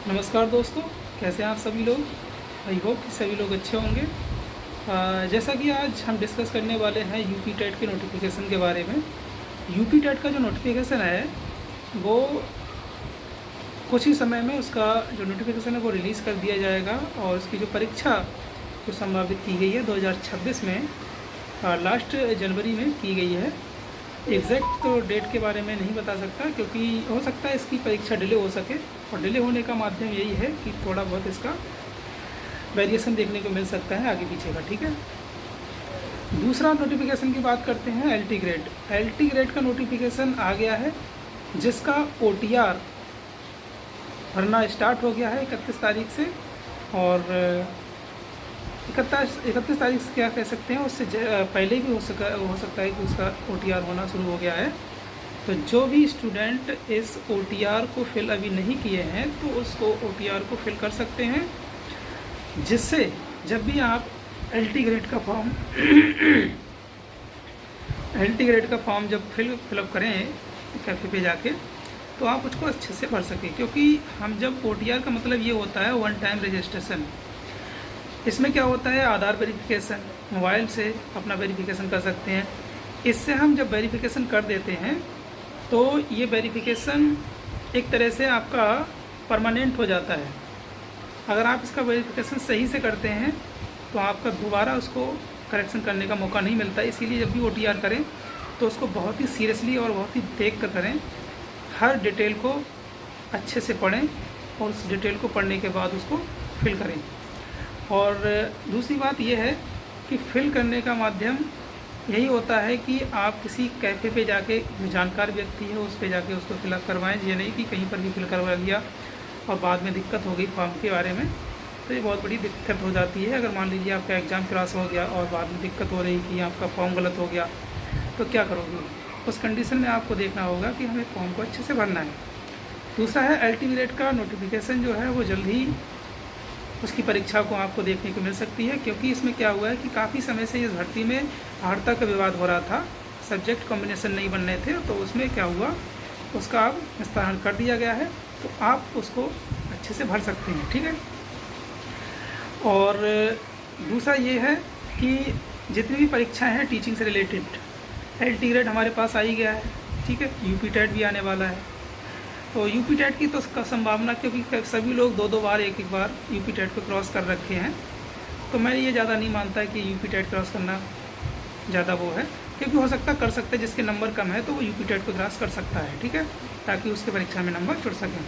नमस्कार दोस्तों, कैसे हैं आप सभी लोग। आई होप कि सभी लोग अच्छे होंगे। जैसा कि आज हम डिस्कस करने वाले हैं यूपी टेट के नोटिफिकेशन के बारे में। यूपी टेट का जो नोटिफिकेशन है वो कुछ ही समय में उसका जो नोटिफिकेशन है वो रिलीज़ कर दिया जाएगा और उसकी जो परीक्षा जो संभावित की गई है 2026 में लास्ट जनवरी में की गई है। एग्जैक्ट तो डेट के बारे में नहीं बता सकता क्योंकि हो सकता है इसकी परीक्षा डिले हो सके, और डिले होने का माध्यम यही है कि थोड़ा बहुत इसका वेरिएशन देखने को मिल सकता है आगे पीछे का। ठीक है, दूसरा नोटिफिकेशन की बात करते हैं एलटी ग्रेड। एलटी ग्रेड का नोटिफिकेशन आ गया है जिसका ओटीआर भरना स्टार्ट हो गया है 31 तारीख से, और 31 तारीख से क्या कह सकते हैं, उससे पहले भी हो सकता है कि उसका ओटीआर होना शुरू हो गया है। तो जो भी स्टूडेंट इस ओटीआर को फिल अभी नहीं किए हैं तो उसको ओटीआर को फिल कर सकते हैं, जिससे जब भी आप एलटी ग्रेड का फॉर्म एलटी ग्रेड का फॉर्म जब फिलअप करें कैफे पे जाके तो आप उसको अच्छे से भर सकें। क्योंकि हम जब ओटीआर का मतलब ये होता है वन टाइम रजिस्ट्रेशन। इसमें क्या होता है, आधार वेरिफिकेशन, मोबाइल से अपना वेरिफिकेशन कर सकते हैं। इससे हम जब वेरिफिकेशन कर देते हैं तो ये वेरिफिकेशन एक तरह से आपका परमानेंट हो जाता है। अगर आप इसका वेरिफिकेशन सही से करते हैं तो आपका दोबारा उसको करेक्शन करने का मौका नहीं मिलता। इसीलिए जब भी ओटीआर करें तो उसको बहुत ही सीरियसली और बहुत ही देख कर करें, हर डिटेल को अच्छे से पढ़ें और उस डिटेल को पढ़ने के बाद उसको फिल करें। और दूसरी बात यह है कि फिल करने का माध्यम यही होता है कि आप किसी कैफ़े पे जाके, जो जानकार व्यक्ति है उस पे जाके उसको फिलअप करवाएं। ये नहीं कि कहीं पर भी फिल करवा लिया और बाद में दिक्कत हो गई फॉर्म के बारे में, तो ये बहुत बड़ी दिक्कत हो जाती है। अगर मान लीजिए आपका एग्ज़ाम क्रॉस हो गया और बाद में दिक्कत हो रही कि आपका फॉर्म गलत हो गया तो क्या करोगे। उस कंडीशन में आपको देखना होगा कि हमें फॉर्म को अच्छे से भरना है। दूसरा है एलटी ग्रेड का नोटिफिकेशन जो है वो जल्द ही उसकी परीक्षा को आपको देखने को मिल सकती है। क्योंकि इसमें क्या हुआ है कि काफ़ी समय से इस भर्ती में अर्हता का विवाद हो रहा था, सब्जेक्ट कॉम्बिनेशन नहीं बन रहे थे। तो उसमें क्या हुआ, उसका अब निस्तारण कर दिया गया है, तो आप उसको अच्छे से भर सकते हैं। ठीक है, और दूसरा ये है कि जितनी भी परीक्षाएं हैं टीचिंग से रिलेटेड, एलटी ग्रेड हमारे पास आ ही गया है। ठीक है, यूपी टेट भी आने वाला है। तो यूपी टेट की तो संभावना, क्योंकि सभी लोग दो बार एक बार यूपी टेट को क्रॉस कर रखे हैं, तो मैं ये ज़्यादा नहीं मानता कि यूपी टेट क्रॉस करना ज़्यादा वो है। क्योंकि हो सकता कर सकते, जिसके नंबर कम है तो वो यूपी टेट को क्रॉस कर सकता है। ठीक है, ताकि उसके परीक्षा में नंबर जुड़ सकें।